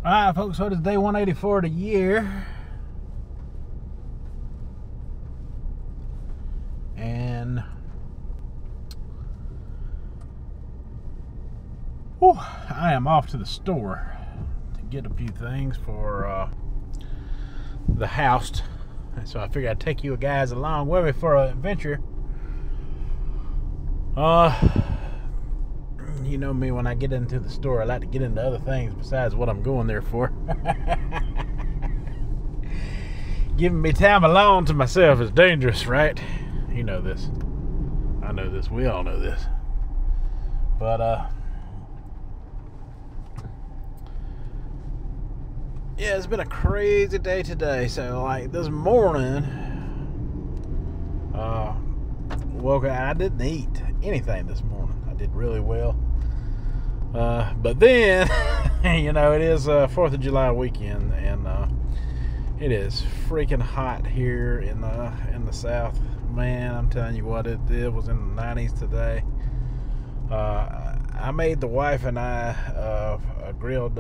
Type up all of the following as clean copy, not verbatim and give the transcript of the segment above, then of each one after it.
Alright folks, so it is day 184 of the year. And I am off to the store to get a few things for the house. And so I figured I'd take you guys along with me for an adventure. You know me, when I get into the store, I like to get into other things besides what I'm going there for. Giving me time alone to myself is dangerous, right? You know this. I know this. We all know this. But, yeah, it's been a crazy day today. So, like, this morning, woke up. I didn't eat anything this morning. I did really well. But then, you know, it is 4th of July weekend, and it is freaking hot here in the South. Man, I'm telling you what, it was in the 90s today. I made the wife and I a grilled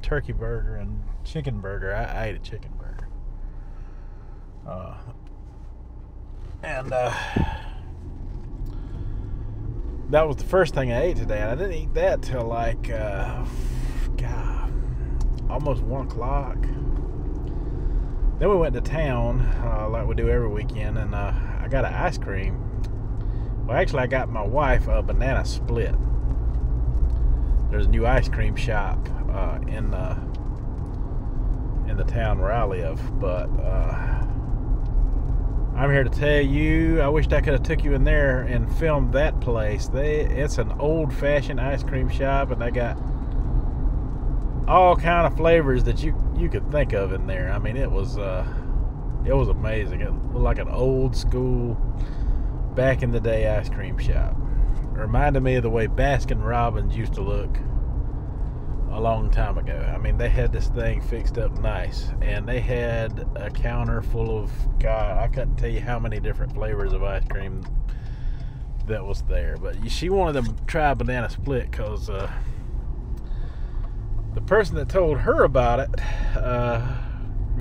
turkey burger and chicken burger. I ate a chicken burger. That was the first thing I ate today, and I didn't eat that till like, God, almost 1 o'clock. Then we went to town, like we do every weekend, and I got an ice cream. Well, actually, I got my wife a banana split. There's a new ice cream shop in the town where I live, but I'm here to tell you, I wished I could have took you in there and filmed that place. It's an old-fashioned ice cream shop, and they got all kind of flavors that you could think of in there. I mean, it was amazing. It looked like an old school, back in the day ice cream shop. It reminded me of the way Baskin Robbins used to look a long time ago. I mean, they had this thing fixed up nice, and they had a counter full of, God, I couldn't tell you how many different flavors of ice cream that was there. But she wanted to try a banana split because the person that told her about it,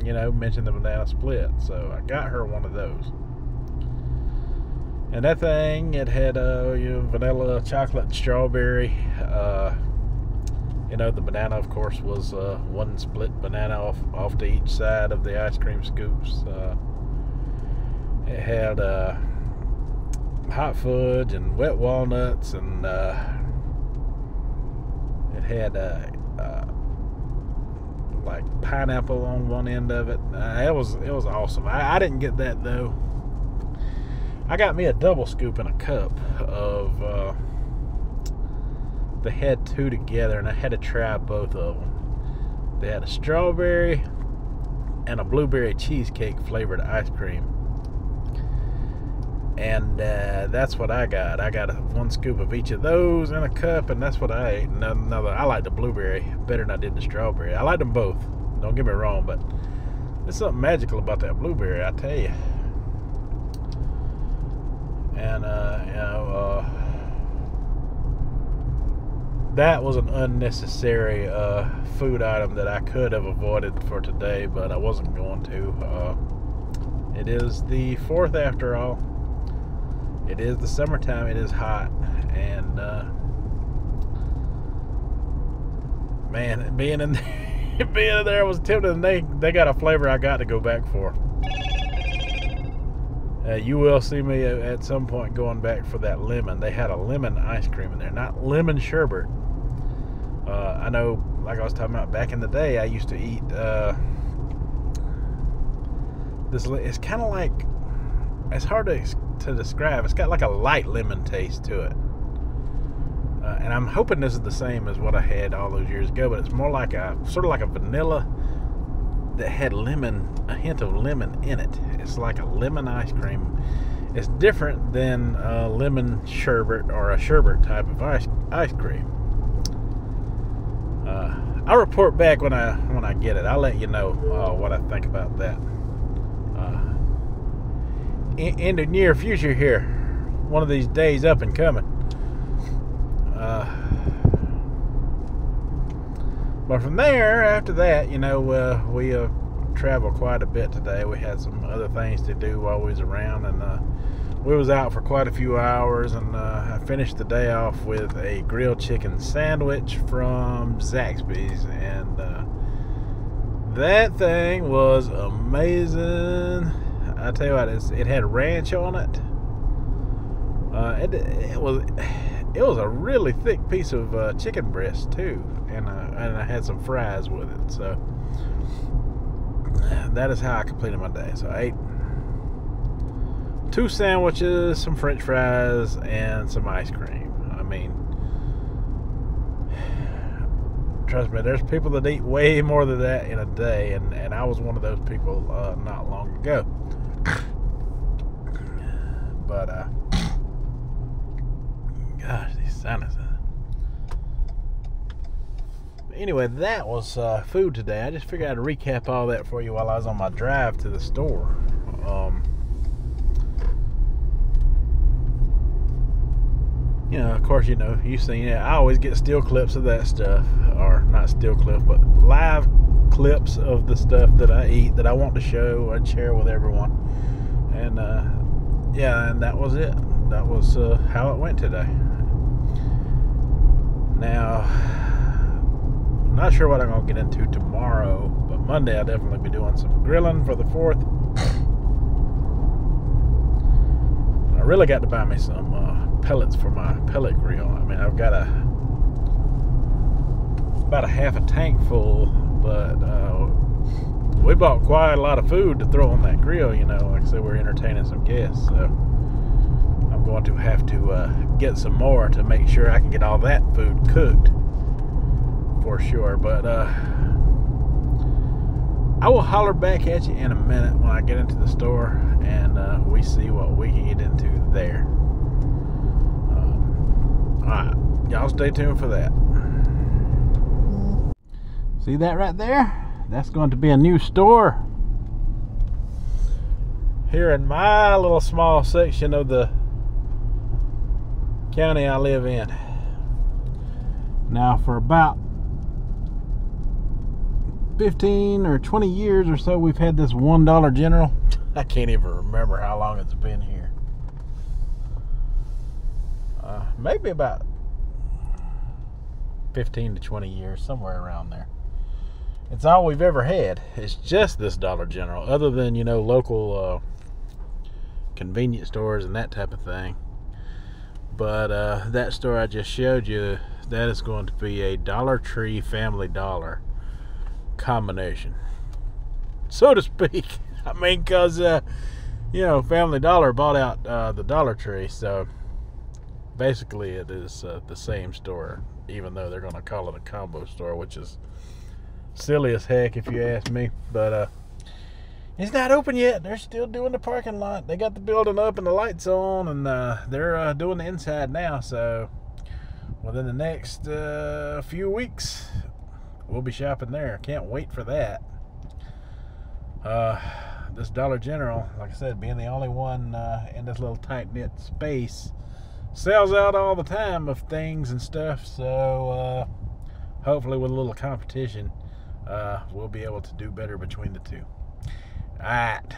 you know, mentioned the banana split. So I got her one of those. And that thing, it had you know, vanilla, chocolate, and strawberry. You know, the banana, of course, was one split banana off to each side of the ice cream scoops. It had hot fudge and wet walnuts, and it had like pineapple on one end of it. It was awesome. I didn't get that though. I got me a double scoop in a cup of. They had two together, and I had to try both of them. They had a strawberry and a blueberry cheesecake flavored ice cream, and that's what I got. I got one scoop of each of those in a cup, and that's what I ate. I like the blueberry better than I did the strawberry. I like them both, don't get me wrong, but there's something magical about that blueberry, I tell you. And you know, that was an unnecessary food item that I could have avoided for today, but I wasn't going to. It is the 4th after all. It is the summertime. It is hot, and man, being in there was tempting. They got a flavor I got to go back for. You will see me at some point going back for that lemon. They had a lemon ice cream in there, not lemon sherbet. I know, like I was talking about back in the day, I used to eat this. It's kind of like, it's hard to describe. It's got like a light lemon taste to it, and I'm hoping this is the same as what I had all those years ago. But it's more like sort of like a vanilla that had a hint of lemon in it. It's like a lemon ice cream. It's different than a lemon sherbet or a sherbet type of ice cream. I'll report back when I get it. I'll let you know what I think about that. In the near future here, one of these days up and coming. But from there, after that, you know, we traveled quite a bit today. We had some other things to do while we was around, and we was out for quite a few hours, and I finished the day off with a grilled chicken sandwich from Zaxby's, and that thing was amazing. I tell you what, it had ranch on it. It was a really thick piece of chicken breast too, and I had some fries with it. So that is how I completed my day. So I ate 2 sandwiches, some French fries, and some ice cream. I mean, trust me, there's people that eat way more than that in a day, and I was one of those people not long ago. But gosh, these sinuses. Anyway, that was food today. I just figured I'd recap all that for you while I was on my drive to the store. You know, of course, you know, you've seen it. I always get still clips of that stuff, or not still clips, but live clips of the stuff that I eat that I want to show and share with everyone. And yeah, and that was it. That was how it went today. Now, I'm not sure what I'm going to get into tomorrow, but Monday I'll definitely be doing some grilling for the 4th. I really got to buy me some pellets for my pellet grill. I mean, I've got about a half a tank full, but we bought quite a lot of food to throw on that grill. You know, like I said, we're entertaining some guests, so I'm going to have to get some more to make sure I can get all that food cooked for sure. But I will holler back at you in a minute when I get into the store and we see what we can get into there. Alright, y'all stay tuned for that. See that right there? That's going to be a new store here in my little small section of the county I live in. Now, for about 15 or 20 years or so, we've had this $1 General. I can't even remember how long it's been here. Maybe about 15 to 20 years, somewhere around there. It's all we've ever had. It's just this Dollar General, other than, you know, local convenience stores and that type of thing. But that store I just showed you, that is going to be a Dollar Tree Family Dollar combination, so to speak. I mean, because you know, Family Dollar bought out the Dollar Tree, so basically it is the same store, even though they're going to call it a combo store, which is silly as heck if you ask me. But it's not open yet. They're still doing the parking lot. They got the building up and the lights on, and they're doing the inside now. So within the next few weeks, we'll be shopping there. Can't wait for that. This Dollar General, like I said, being the only one in this little tight-knit space, sells out all the time of things and stuff. So hopefully with a little competition, we'll be able to do better between the two. Alright,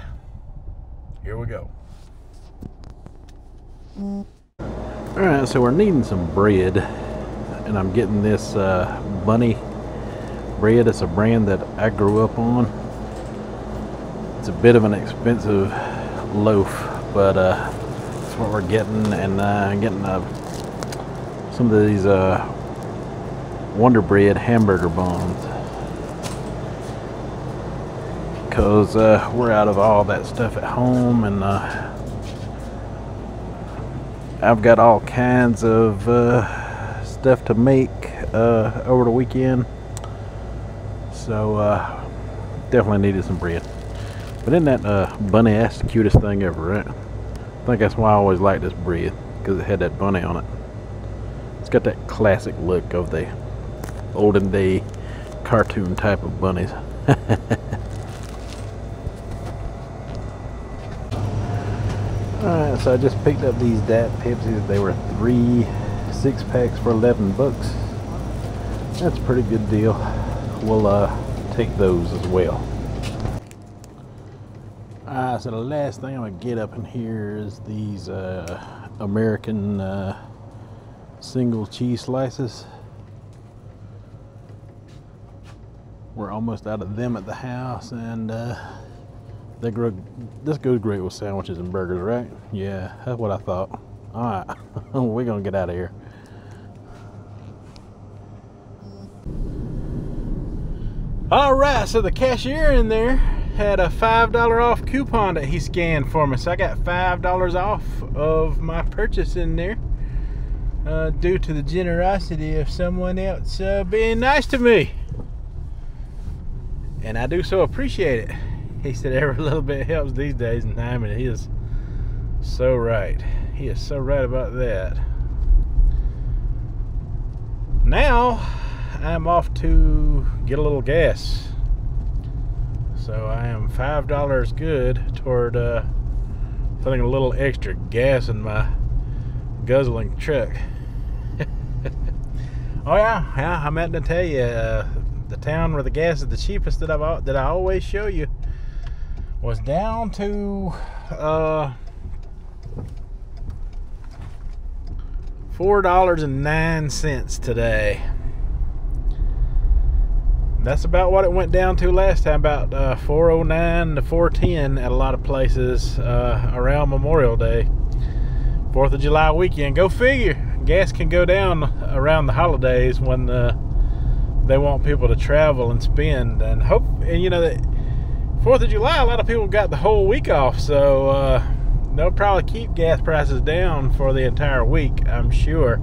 here we go. Alright, so we're needing some bread, and I'm getting this Bunny bread. It's a brand that I grew up on. It's a bit of an expensive loaf, but that's what we're getting. And I'm getting some of these Wonder Bread hamburger buns, because we're out of all that stuff at home, and I've got all kinds of stuff to make over the weekend, so definitely needed some bread. But isn't that bunny, that's the cutest thing ever, right? I think that's why I always liked this bread, because it had that bunny on it. It's got that classic look of the olden day cartoon type of bunnies. Alright, so I just picked up these Dat Pepsis. They were 3 6-packs for $11. That's a pretty good deal. we'll take those as well. So the last thing I'm gonna get up in here is these American single cheese slices. We're almost out of them at the house, and this goes great with sandwiches and burgers, right? Yeah, that's what I thought. All right, we're gonna get out of here. All right, so the cashier in there had a $5 off coupon that he scanned for me, so I got $5 off of my purchase in there, due to the generosity of someone else being nice to me, and I do so appreciate it. He said every little bit helps these days and time, and he is so right. He is so right about that. Now I'm off to get a little gas. So I am $5 good toward putting a little extra gas in my guzzling truck. Oh yeah, I meant to tell you, the town where the gas is the cheapest that I always show you was down to $4.09 today. That's about what it went down to last time, about $4.09 to $4.10 at a lot of places around Memorial Day, 4th of July weekend. Go figure. Gas can go down around the holidays when they want people to travel and spend, and you know, that 4th of July, a lot of people got the whole week off, so they'll probably keep gas prices down for the entire week, I'm sure.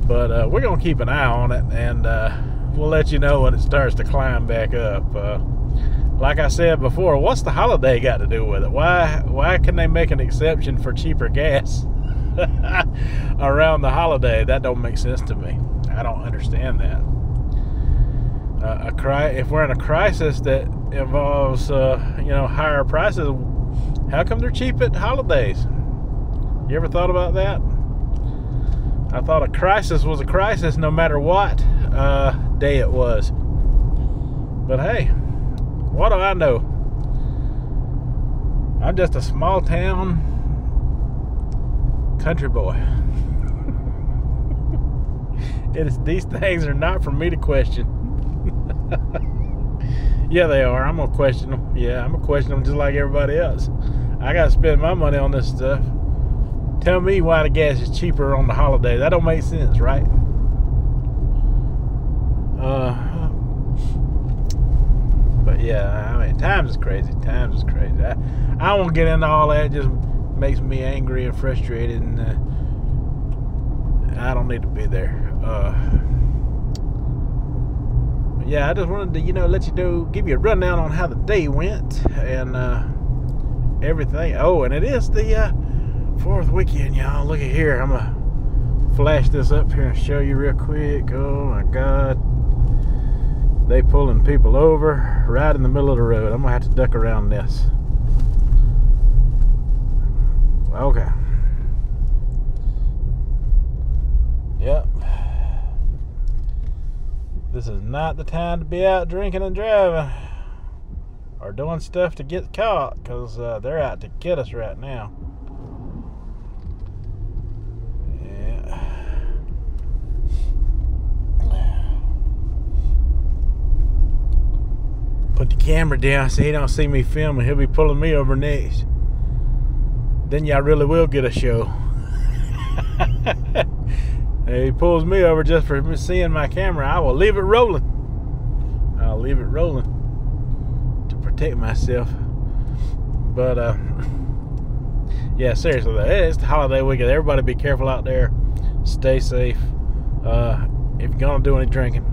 But we're gonna keep an eye on it, and we'll let you know when it starts to climb back up. Like I said before, what's the holiday got to do with it? Why can they make an exception for cheaper gas around the holiday? That don't make sense to me. I don't understand that. If we're in a crisis that involves you know, higher prices, how come they're cheap at holidays? You ever thought about that? I thought a crisis was a crisis no matter what day it was. But hey, what do I know? I'm just a small town country boy. These things are not for me to question. Yeah, they are. I'm gonna question them. Yeah, I'm gonna question them just like everybody else. I gotta spend my money on this stuff. Tell me why the gas is cheaper on the holiday. That don't make sense, right? But yeah, I mean, times is crazy. Times is crazy. I won't get into all that. It just makes me angry and frustrated, and I don't need to be there. Yeah, I just wanted to, you know, let you know, give you a rundown on how the day went and everything. Oh, and it is the 4th weekend, y'all. Look at here. I'm gonna flash this up here and show you real quick. Oh my God, they pulling people over right in the middle of the road. I'm gonna have to duck around this. Okay. Yep. This is not the time to be out drinking and driving or doing stuff to get caught, because they're out to get us right now. Yeah. Put the camera down so he don't see me filming. He'll be pulling me over next. Then y'all really will get a show. If he pulls me over just for seeing my camera, I will leave it rolling. I'll leave it rolling to protect myself. But yeah, seriously, it's the holiday weekend. Everybody be careful out there. Stay safe. If you're gonna do any drinking,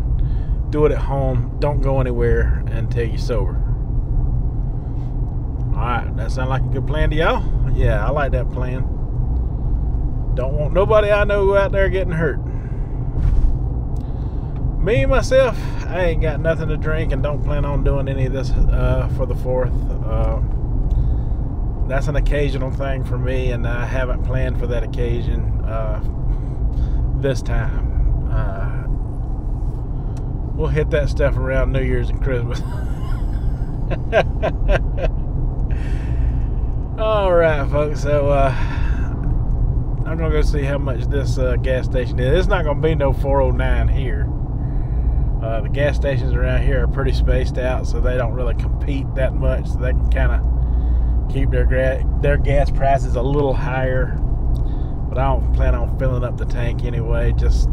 do it at home. Don't go anywhere until you're sober. Alright, that sound like a good plan to y'all? Yeah, I like that plan. Don't want nobody I know out there getting hurt. Me, myself, I ain't got nothing to drink and don't plan on doing any of this for the 4th. That's an occasional thing for me, and I haven't planned for that occasion this time. we'll hit that stuff around New Year's and Christmas. All right, folks. So I'm gonna go see how much this gas station is. It's not gonna be no 409 here. The gas stations around here are pretty spaced out, so they don't really compete that much. So they can kind of keep their gas prices a little higher. But I don't plan on filling up the tank anyway. Just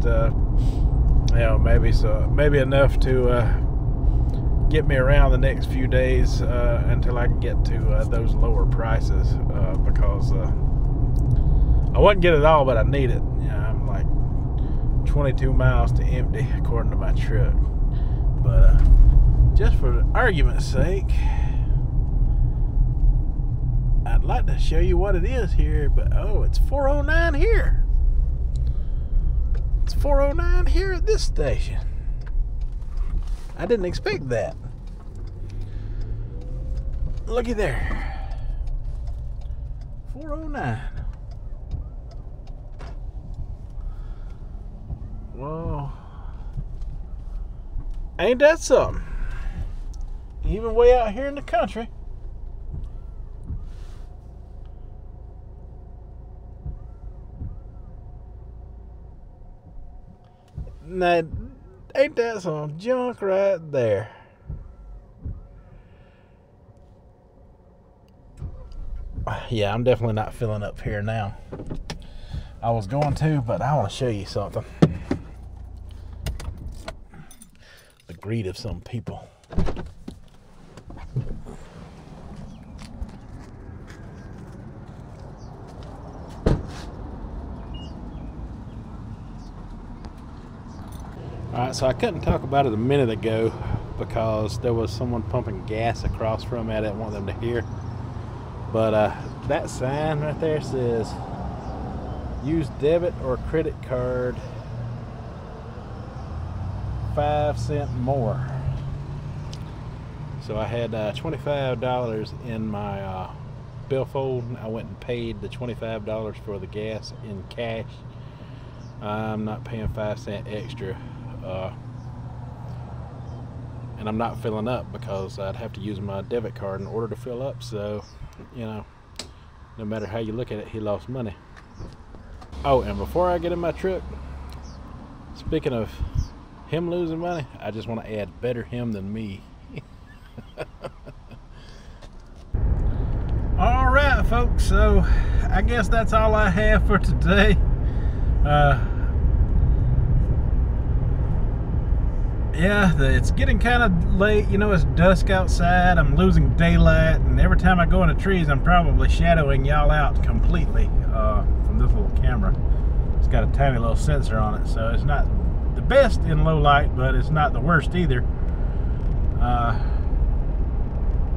maybe enough to get me around the next few days until I can get to those lower prices, because I wouldn't get it all, but I need it. I'm like 22 miles to empty according to my truck. But just for argument's sake, I'd like to show you what it is here. But oh, it's 409 here. It's 409 here at this station. I didn't expect that. Looky there. 409. Well, ain't that something? Even way out here in the country. Now, ain't that some junk right there? Yeah, I'm definitely not filling up here now. I was going to, but I want to show you something. The greed of some people. Alright, so I couldn't talk about it a minute ago because there was someone pumping gas across from me. I didn't want them to hear. But that sign right there says, use debit or credit card, 5 cents more. So I had $25 in my billfold. I went and paid the $25 for the gas in cash. I'm not paying 5 cents extra. And I'm not filling up because I'd have to use my debit card in order to fill up. So, you know, no matter how you look at it, he lost money. Oh, and before I get in my truck, speaking of him losing money, I just want to add better him than me. All right, folks, so I guess that's all I have for today. Yeah, it's getting kind of late. You know, it's dusk outside. I'm losing daylight, and every time I go in the trees, I'm probably shadowing y'all out completely from this little camera. It's got a tiny little sensor on it, so it's not the best in low light, but it's not the worst either.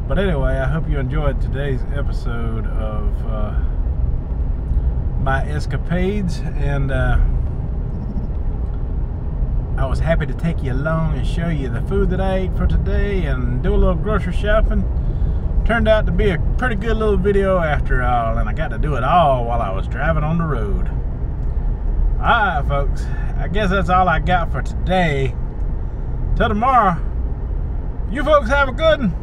But anyway, I hope you enjoyed today's episode of my escapades, and I was happy to take you along and show you the food that I ate for today and do a little grocery shopping. Turned out to be a pretty good little video after all, and I got to do it all while I was driving on the road. Alright, folks, I guess that's all I got for today. Till tomorrow, you folks have a good one.